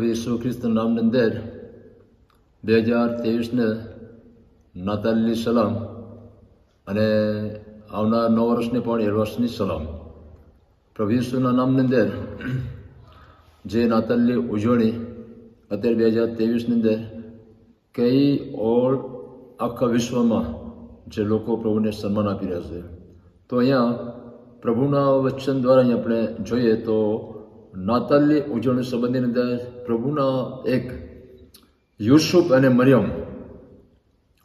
પ્રભુ ઈસુ ખ્રિસ્તના નામની અંદર 2023ને નાતાલની સલામ અને આવનાર નવ વર્ષની પણ એડવાન્સની સલામ. પ્રભુ ઈસુના નામની અંદર જે નાતાલની ઉજવણી અત્યારે 2023ની અંદર કઈ ઓલ આખા વિશ્વમાં જે લોકો પ્રભુને સન્માન આપી રહ્યા છે, તો અહીંયા પ્રભુના વચન દ્વારા અહીંયા આપણે જોઈએ તો નાતાલની ઉજવણી સંબંધની અંદર પ્રભુના એક યુસુફ અને મરિયમ,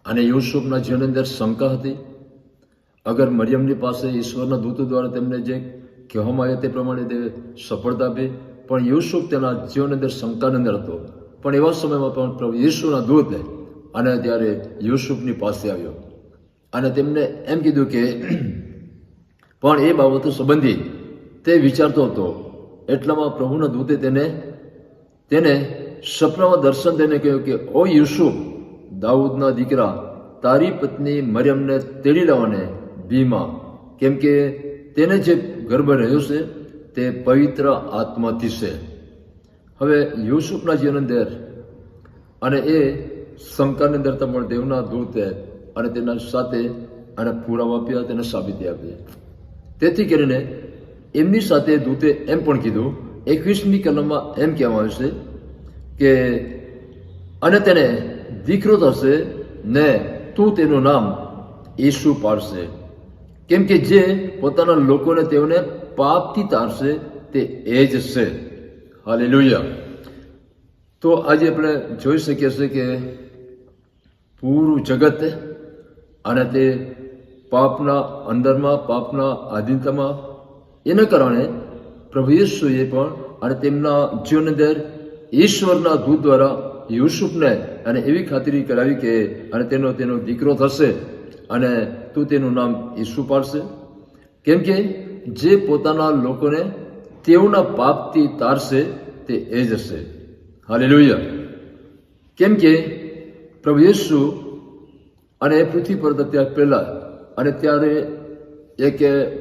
અને યુસુફના જીવનની અંદર શંકા હતી. અગર મરિયમની પાસે ઈશ્વરના દૂતો દ્વારા તેમને જે કહેવામાં આવે તે પ્રમાણે તે સફળતા આપી, પણ યુસુફ તેના જીવનની અંદર શંકાની અંદર હતો. પણ એવા સમયમાં પણ પ્રભુ ઈસુના દૂત અને ત્યારે યુસુફની પાસે આવ્યો અને તેમને એમ કીધું કે પણ એ બાબતો સંબંધી તે વિચારતો હતો. એટલામાં પ્રભુના દૂતે તેને સપનામાં દર્શન તેને કહ્યું કે ઓ યુસુફ, દાઉદના દીકરા, તારી પત્ની મરિયમને તેડી લાવવાને બીમાં, કેમ કે તેને જે ગર્ભ રહ્યો છે તે પવિત્ર આત્માથી છે. હવે યુસુફના જીવન અંદર અને એ શંકાની અંદર પણ દેવના દૂતે અને તેના સાથે અને પુરાવા આપ્યા, તેને સાબિતી આપી. તેથી કરીને એમની સાથે દૂતે એમ પણ કીધું, 21મી કલમમાં એમ કહેવામાં આવે છે કે અને તેને દીકરો થશે ને તું તેનું નામ ઈસુ પાડશે, કેમ કે જે પોતાના લોકોને તેઓને પાપથી તારશે તે એ જ છે. હાલેલુયા. તો આજે આપણે જોઈ શકીએ છીએ કે પૂરું જગત અને તે પાપના અંદરમાં, પાપના આધીનતામાં, એના કારણે પ્રભુ ઈસુએ પણ અને તેમના જીવન અંદર ઈશ્વરના દૂત દ્વારા યુસુફને અને એવી ખાતરી કરાવી કે અને તેનો દીકરો થશે અને તું તેનું નામ ઈસુ પાડશે, કેમ કે જે પોતાના લોકોને તેઓના પાપથી તારશે તે એ જ હશે. હાલેલુયા. કેમ કે પ્રભુ ઈસુ અને પૃથ્વી પર ત્યાં પહેલા અને ત્યારે એક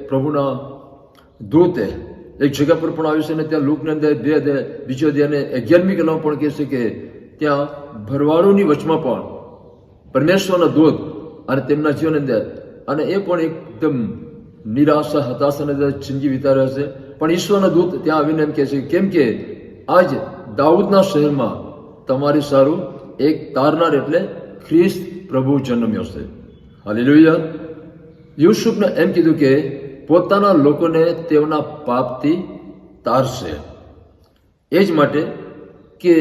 પ્રભુના દૂતે એક જગ્યા પર પણ આવ્યું છે અને ત્યાં લૂકની અંદર બીજો અધ્યાય 11મી કલમ પણ કહે છે કે ત્યાં ભરવાડોની વચમાં પણ પરમેશ્વરના દૂત અને તેમના જીવન અંદર, અને એ પણ એકદમ નિરાશા, હતાશાની અંદર જિંદગી વિતાવ્યા છે. પણ ઈશ્વરના દૂત ત્યાં આવીને એમ કહે છે કેમ કે આજ દાઉદના શહેરમાં તમારી સારું એક તારનાર એટલે ખ્રિસ્ત પ્રભુ જન્મ્યો છે. હાલેલુયા. યુસુફને એમ કીધું કે પોતાના લોકોને તેઓના પાપથી તારશે. એ જ માટે કે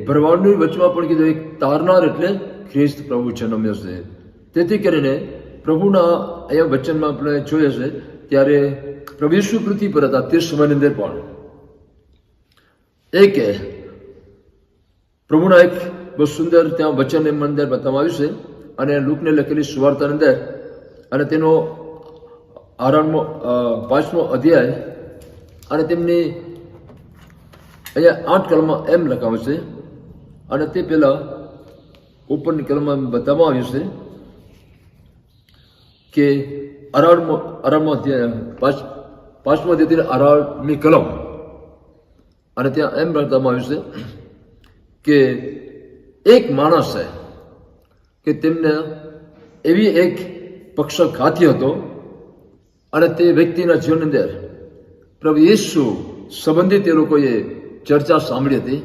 ભરવાડની વચમાં પણ કીધું એક તારનાર એટલે ખ્રિસ્ત પ્રભુ જન્મ્યો છે. તેથી કરીને પ્રભુના અહીંયા વચનમાં આપણે જોઈએ છે ત્યારે પ્રભુ ઈસુ પૃથ્વી પર હતા તે સમયની અંદર પણ એક પ્રભુના એક બહુ સુંદર ત્યાં વચન એમ અંદર બતાવવામાં આવ્યું છે અને લૂકને લખેલી સુવાર્તાની અંદર અને તેનો 5મો અધ્યાય અને તેમની અહીંયા 8 કલમમાં એમ લખાવ્યું છે અને તે પહેલા ઉપરની કલમમાં બતાવવામાં આવ્યું છે કે 18મો અધ્યાય 5મો અધ્યાય 18મી કલમ, અને ત્યાં એમ બતાવવામાં આવ્યું છે કે એક માણસ છે કે તેમને એવી એક પક્ષઘાતી હતો અને તે વ્યક્તિના જીવન અંદર પ્રભુ ઈસુ સંબંધિત તે લોકોએ ચર્ચા સાંભળી હતી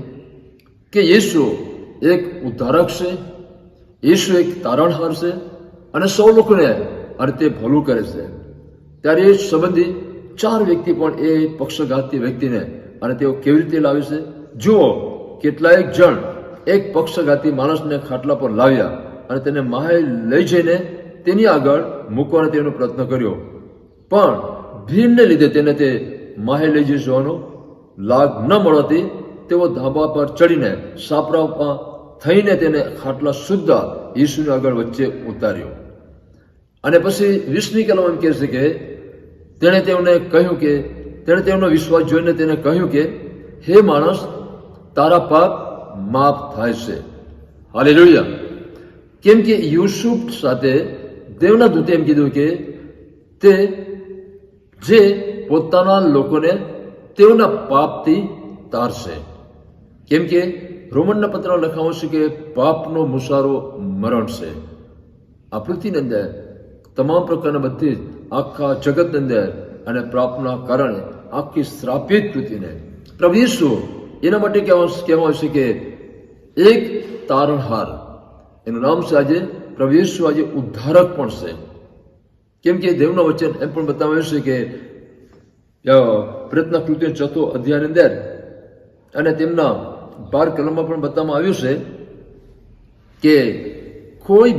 કે ઈસુ એક ઉદ્ધારક છે, ઈસુ એક તારણહાર છે અને સૌ લોકોને અને તે ભલું કરે છે. ત્યારે એ સંબંધી 4 વ્યક્તિ પણ એ પક્ષઘાતી વ્યક્તિને અને તેઓ કેવી રીતે લાવે છે જુઓ. કેટલાયક જણ એક પક્ષઘાતી માણસને ખાટલા પર લાવ્યા અને તેને માહે લઈ જઈને તેની આગળ મૂકવાનો તેનો પ્રયત્ન કર્યો, પણ ભીડને લીધે તેને તે માહે લઈ જવાનો લાગ ન મળવાથી તેઓ ધાબા પર ચડીને સાપરામાં થઈને તેને ખાટલા સુદ્ધા ઈસુની આગળ વચ્ચે ઉતાર્યો. અને પછી 20મી કલમ એમ કહે છે કે તેણે તેઓને કહ્યું કે તેણે તેઓનો વિશ્વાસ જોઈને તેને કહ્યું કે હે માણસ, તારા પાપ માફ થાય છે. હાલેલુયા. કેમ કે યુસુફ સાથે દેવના દૂતે એમ કીધું કે તે જે પોતાના લોકોને તેઓના પાપથી તારશે, કેમ કે રોમનના પત્રમાં લખાવું છે કે પાપનો મુસારો મરણ છે. આ પૃથ્વીની અંદર તમામ પ્રકારના બધી આખા જગતની અંદર અને પાપના કારણે આખી શ્રાપિત પૃથ્વીને પ્રભુ ઈસુ એના માટે કહેવામાં આવશે કે એક તારણહાર, એનું નામ છે આજે પ્રભુ ઈસુ આજે ઉદ્ધારક પણ છે. કેમ કે દેવના વચન એમ પણ બતાવ્યું છે કે પ્રેતના કૃત્ય 4 અધ્યાયની અંદર અને તેમના 12 કલમમાં પણ બતાવવામાં આવ્યું છે કે કોઈ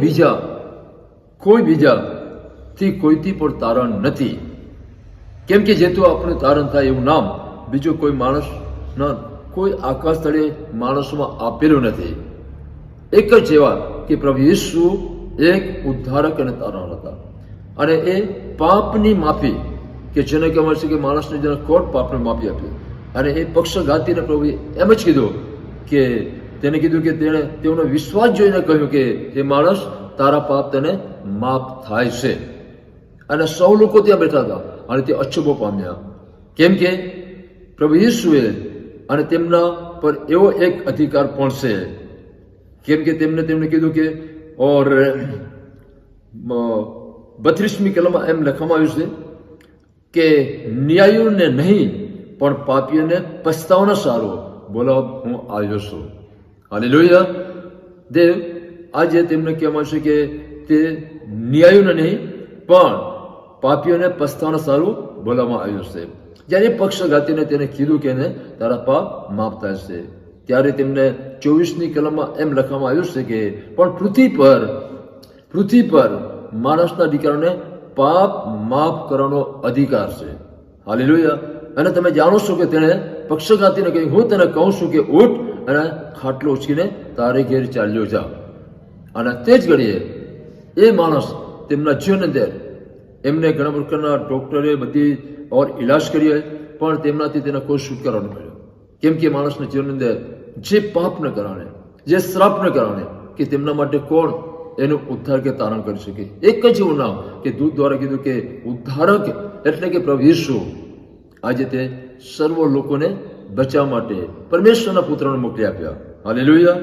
બીજાથી કોઈથી પણ તારણ નથી. કેમ કે જેતું આપણે તારણ થાય એવું નામ બીજો કોઈ માણસના કોઈ આકાશ તળે માણસોમાં આપેલું નથી. એક જ એવા કે પ્રભુ ઈસુ એક ઉદ્ધારક અને તારણ હતા. અને એ પાપની માફી કે જેને કહેવાય છે કે માણસને જેને કોર્ટ પાપને માફી આપી, અને એ પક્ષઘાતીને પ્રભુ એમ જ કીધું કે તેને કીધું કે તેઓનો વિશ્વાસ જોઈને કહ્યું કે એ માણસ તારા પાપ તને માફ થાય છે. અને 100 લોકો ત્યાં બેઠા હતા અને તે અચંબો પામ્યા. કેમ કે પ્રભુ ઈસુએ અને તેમના પર એવો એક અધિકાર પણ છે. કેમ કે તેમને કીધું કે ઓર 32મી કલમમાં એમ લખવામાં આવ્યું છે કે ન્યાયીઓને નહીં પણ પાપીઓને પસ્તાવાનો સારો બોલાવવા હું આવ્યો છું. હાલેલુયા. દેવ આજે તેમને કહેવામાં છે કે તે ન્યાયીઓને નહીં પણ પાપીઓને પસ્તાવાનો સારું બોલાવવામાં આવ્યું છે. જ્યારે પક્ષઘાતીને તેને કીધું કે તારા પાપ માફ થાય છે, ત્યારે તેમને 24મી કલમમાં એમ લખવામાં આવ્યું છે કે પણ પૃથ્વી પર માણસના દીકરાને પાપ માફ કરવાનો અધિકાર છે. હાલેલુયા. અને તમે જાણો છો કે તેણે પક્ષઘાતીને કહ્યું, હું તને કહું છું કે ઉઠ અને ખાટલો ઉચકીને તારે ઘેર ચાલ્યો જા. અને તે જ ઘડીએ એ માણસ તેમના જીવન અંદર એમને ઘણા પ્રકારના ડોક્ટરે બધી ઓર ઇલાજ કર્યો પણ તેમનાથી તેને કોઈ છુટકારો ન મળ્યો. કેમ કે માણસના જીવન અંદર જે પાપને કારણે, જે શ્રાપને કારણે કે તેમના માટે કોણ એનું ઉદ્ધાર કે તારણ કરી શકે? એક જ એવું નામ કે દૂત દ્વારા કીધું કે ઉદ્ધારક એટલે કે પ્રભુ ઈસુ આજે તે સર્વ લોકોને બચાવવા માટે પરમેશ્વરના પુત્રને મોકલી આપ્યા. હાલેલુયા.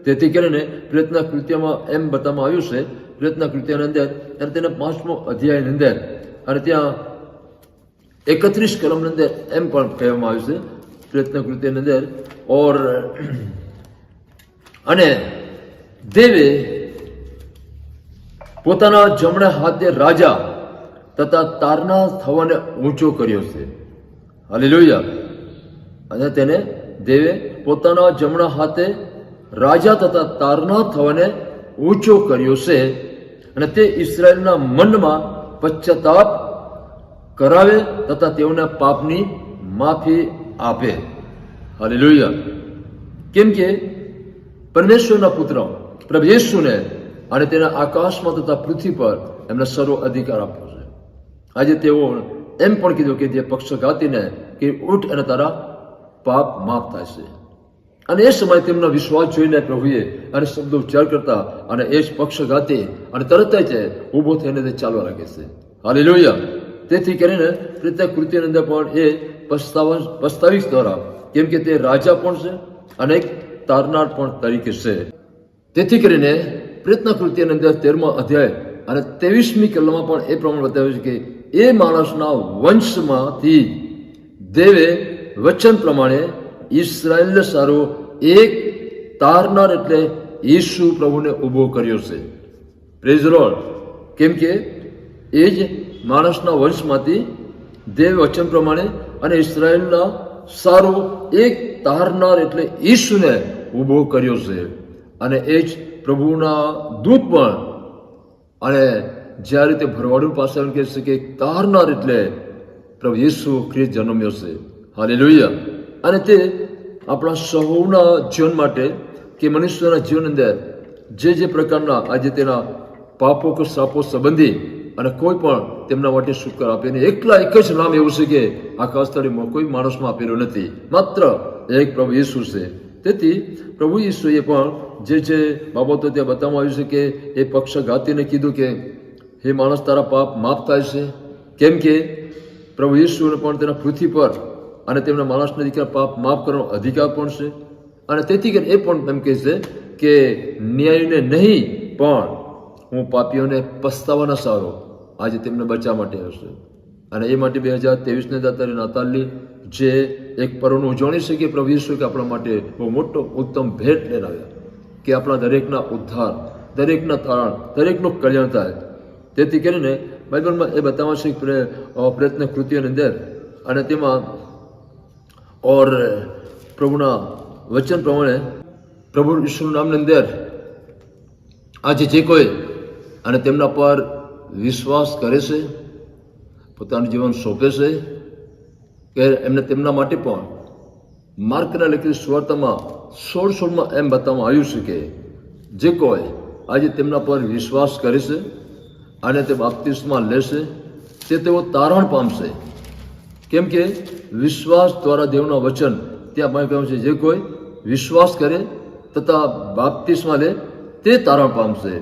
તેથી કરીને પ્રેતના કૃત્યમાં એમ બતાવવામાં આવ્યું છે, પ્રેતના કૃત્યની અંદર અને તેના 5મો અધ્યાયની અંદર અને ત્યાં 31 કલમની અંદર એમ પણ કહેવામાં આવ્યું છે પ્રેતના કૃત્યની અંદર ઓર અને દેવે પોતાના જમણા હાથે રાજા તથા તારના થવાને ઊંચો કર્યો છે. હાલેલુયા. અને તેને દેવે પોતાના જમણા હાથે રાજા તથા તારના થવાને ઊંચો કર્યો છે, અને તે ઇસ્રાયેલના મનમાં પશ્ચાતાપ કરાવે તથા તેઓના પાપની માફી આપે. હાલેલુયા. કેમ કે પરમેશ્વરના પુત્ર પ્રભુ ઈસુને અને તેના આકાશમાં તથા પૃથ્વી પર એમને સર્વ અધિકાર આપ્યો છે. આજે તેઓ એમ પણ કીધું કે જે પક્ષઘાતીને કે ઉઠ અને તારા પાપ માફ થાય છે. અને એ સમયે તેમનો વિશ્વાસ જોઈને પ્રભુએ અને શબ્દો ઉચ્ચાર કરતા અને એ જ પક્ષઘાતી અને તરત જ ઊભો થઈને તે ચાલવા લાગે છે. હાલેલુયા. તેથી કરીને પ્રત્યેક કૃત્યની અંદર પણ એ પસ્તાવીસ દ્વારા, કેમ કે તે રાજા પણ છે અને એક તારનાર પણ તરીકે છે. તેથી કરીને પ્રેતના કૃત્યની અંદર 13મા અધ્યાય અને 23મી કલમમાં પણ એ પ્રમાણે બતાવ્યું છે કે એ માણસના વંશમાંથી દેવે વચન પ્રમાણે ઇસ્રાયેલને સારો એક તારનાર એટલે ઈસુ પ્રભુને ઊભો કર્યો છે. Praise the lord. કેમ કે એ જ માણસના વંશમાંથી દેવ વચન પ્રમાણે અને ઇસ્રાયેલના સારો એક તારનાર એટલે ઈસુને ઊભો કર્યો છે. અને એ જ પ્રભુના દૂત પણ અને જ્યારે તે ભરવાડું પાસે કહે છે કે તારનાર એટલે પ્રભુ ઈસુ ખ્રિસ્ત જન્મ્યો છે. હાલેલુયા. અને તે આપણા સૌના જીવન માટે કે મનુષ્યના જીવન અંદર જે પ્રકારના આજે તેના પાપો કે શ્રાપો સંબંધી અને કોઈ પણ તેમના માટે છુટકારો આપે નહીં. એકલા એક જ નામ એવું છે કે આકાશ તળેમાં કોઈ માણસમાં આપેલું નથી, માત્ર એક પ્રભુ ઈસુ છે. તેથી પ્રભુ ઈસુએ પણ જે બાબતો ત્યાં બતાવવામાં આવ્યું છે કે એ પક્ષઘાતીને કીધું કે હે માણસ તારા પાપ માફ થાય છે. કેમ કે પ્રભુ ઈસુને પણ તેના પૃથ્વી પર અને તેમના માણસના દીકરા પાપ માફ કરવાનો અધિકાર પણ છે. અને તેથી કરીને એ પણ એમ કહે છે કે ન્યાયને નહીં પણ હું પાપીઓને પસ્તાવાના સારો આજે તેમને બચાવવા માટે હશે. અને એ માટે 2023 તારીખ નાતાલની જે એક પર્વની ઉજવણી છે કે પ્રભુ ઈસુ કે આપણા માટે બહુ મોટો ઉત્તમ ભેટ લઈને આવ્યા કે આપણા દરેકના ઉદ્ધાર, દરેકના તારણ, દરેકનું કલ્યાણ થાય. તેથી કરીને બાઇબલમાં એ બતાવવા છે પ્રયત્ન કૃતિઓની અંદર અને તેમાં ઓર પ્રભુના વચન પ્રમાણે પ્રભુ ઈસુના નામની અંદર આજે જે કોઈ અને તેમના પર વિશ્વાસ કરે છે, પોતાનું જીવન સોંપે છે કે એમને તેમના માટે પણ માર્કના લખેલી સુવાર્તામાં 16:16 એમ બતાવવામાં આવ્યું છે કે જે કોઈ આજે તેમના પર વિશ્વાસ કરે છે અને તે બાપ્તિસ્મા લેશે તે તેઓ તારણ પામશે. કેમ કે વિશ્વાસ દ્વારા દેવના વચન ત્યાં પણ કહ્યું છે જે કોઈ વિશ્વાસ કરે તથા બાપ્તિસ્મા લે તે તારણ પામશે,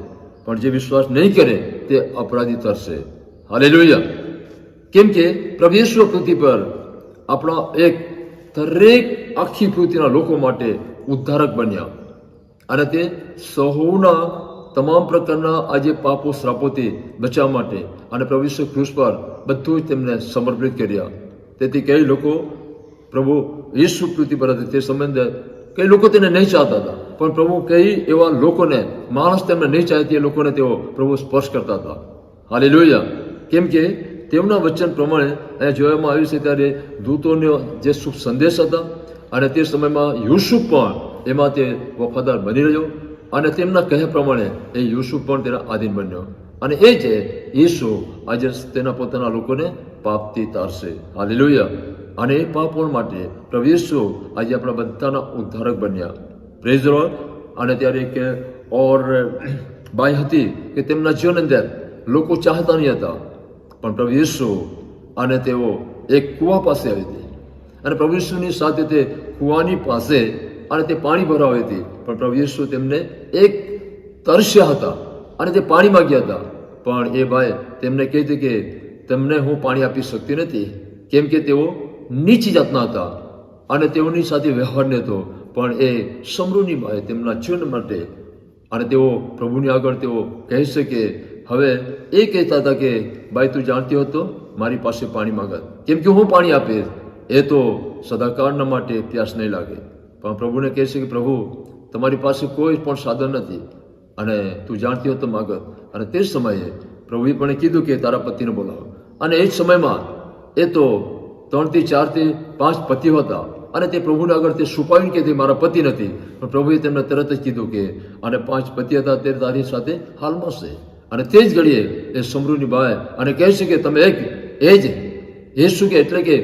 પણ જે વિશ્વાસ નહીં કરે તે અપરાધી થશે. હાલેલુયા. કેમ કે પ્રભુ ઈસુ પૃથ્વી પર આપણા એક દરેક આખી પૃથ્વીના લોકો માટે ઉદ્ધારક બન્યા અને તે સૌના તમામ પ્રકારના આજે પાપો શ્રાપોથી બચાવવા માટે અને પ્રભુ ઈસુ ક્રૂસ પર બધું જ તેમને સમર્પિત કર્યા. તેથી કઈ લોકો પ્રભુ ઈસુ પૃથ્વી પર હતા તે સમયે કઈ લોકો તેને નહીં ચાહતા હતા, પણ પ્રભુ કઈ એવા લોકોને માણસ તેમને નહીં ચાહે તે લોકોને તેઓ પ્રભુ સ્પર્શ કરતા હતા. હાલેલુયા. કેમ કે તેમના વચન પ્રમાણે અહીંયા જોવામાં આવ્યું છે ત્યારે દૂતોનો જે શુભ સંદેશ હતા અને તે સમયમાં યુસુફ પણ એમાં તે વફાદાર બની રહ્યો અને તેમના કહ્યા પ્રમાણે એ યુસુફ પણ તેના આધીન બન્યો અને એ જ ઈસુ આજે તેના પોતાના લોકોને પાપથી તારશે. હાલેલુયા. અને એ પાપો માટે પ્રભુ ઈસુ આજે આપણા બધાના ઉદ્ધારક બન્યા. Praise the lord. અને ત્યારે એક ઓર બાઈ હતી કે તેમના જીવન અંદર લોકો ચાહતા નહીં હતા, પણ પ્રભુ ઈસુ અને તેઓ એક કૂવા પાસે આવી હતી અને પ્રભુ ઈસુની સાથે તે કૂવાની પાસે અને તે પાણી ભરાવી હતી, પણ પ્રભુ ઈસુ તેમને એક તરસ્યા હતા અને તે પાણી માંગ્યા હતા, પણ એ બાઈ તેમને કહી હતી કે તમને હું પાણી આપી શકતી નથી, કેમ કે તેઓ નીચી જાતના હતા અને તેઓની સાથે વ્યવહાર નહોતો. પણ એ સમૃદ્ધિ બાઈ તેમના જીવન માટે અને તેઓ પ્રભુની આગળ તેઓ કહે છે કે હવે એ કહેતા હતા કે બાઈ તું જાણતી હતો મારી પાસે પાણી માંગત, કેમ કે હું પાણી આપીશ એ તો સદાકાળના માટે પ્યાસ નહીં લાગે. પણ પ્રભુને કહે છે કે પ્રભુ તમારી પાસે કોઈ પણ સાધન નથી અને તું જાણતી હો તો માગત. અને તે જ સમયે પ્રભુએ પણ કીધું કે તારા પતિને બોલાવો અને એ જ સમયમાં એ તો 3 થી 4 થી 5 પતિઓ હતા અને તે પ્રભુને આગળ તે છુપાવ્યું કે તે મારા પતિ નથી, પણ પ્રભુએ તેમને તરત જ કીધું કે અને 5 પતિ હતા તે તારી સાથે હાલમાં છે. અને તે જ ઘડીએ એ સમૃદ્ધિ બાય અને કહે છે કે તમે એક એ જ યેસુ કે એટલે કે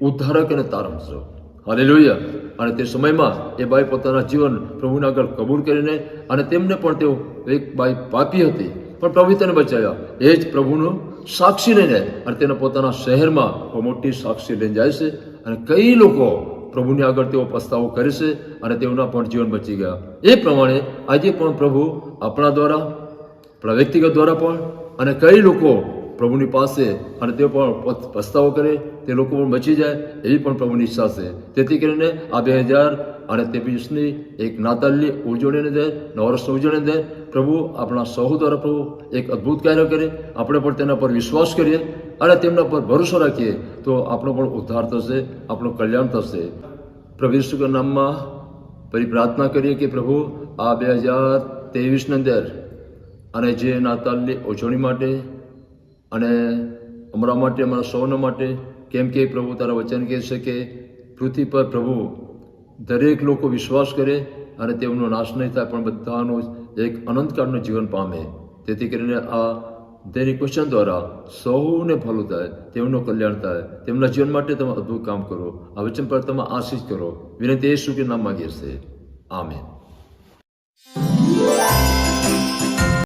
ઉદ્ધારક અને તારણ છો. હાલેલુયા. અને તે સમયમાં એ બાઈ પોતાના જીવન પ્રભુના આગળ કબૂલ કરીને અને તેમને પણ તેઓ એક બાઈ પાપી હતી પણ પ્રભુ તેને બચાવ્યા. એ જ પ્રભુનું સાક્ષી લઈને અને તેના પોતાના શહેરમાં મોટી સાક્ષી લઈને જાય છે અને કઈ લોકો પ્રભુની આગળ તેઓ પસ્તાવો કરે છે અને તેઓના પણ જીવન બચી ગયા. એ પ્રમાણે આજે પણ પ્રભુ આપણા દ્વારા, આપણા વ્યક્તિગત દ્વારા પણ અને કઈ લોકો પ્રભુની પાસે અને તેઓ પણ પસ્તાવો કરે તે લોકો પણ બચી જાય એવી પણ પ્રભુની ઈચ્છા છે. તેથી કરીને આ 2023ની એક નાતાલની ઉજવણીની અંદર, નવા વર્ષની ઉજવણીની અંદર પ્રભુ આપણા સહુ દ્વારા પ્રભુ એક અદ્ભુત કાર્ય કરે, આપણે પણ તેના પર વિશ્વાસ કરીએ અને તેમના પર ભરોસો રાખીએ તો આપણો પણ ઉદ્ધાર થશે, આપણું કલ્યાણ થશે. પ્રભુ ઈસુના નામમાં ફરી પ્રાર્થના કરીએ કે પ્રભુ આ 2023ની અંદર અને જે નાતાલની ઉજવણી માટે અને અમારા માટે, અમારા સૌના માટે, કેમ કે પ્રભુ તારા વચન કહે છે કે પૃથ્વી પર પ્રભુ દરેક લોકો વિશ્વાસ કરે અને તેમનો નાશ નહીં થાય પણ બધાનું એક અનંતકાળનું જીવન પામે. તેથી કરીને આ દૈનિક વચન દ્વારા સૌને ભલું થાય, તેમનું કલ્યાણ થાય, તેમના જીવન માટે તમે અદ્ભુત કામ કરો. આ વચન પર તમે આશીષ કરો. વિનંતી યેસુ કે નામ માંગીએ છીએ. આમેન.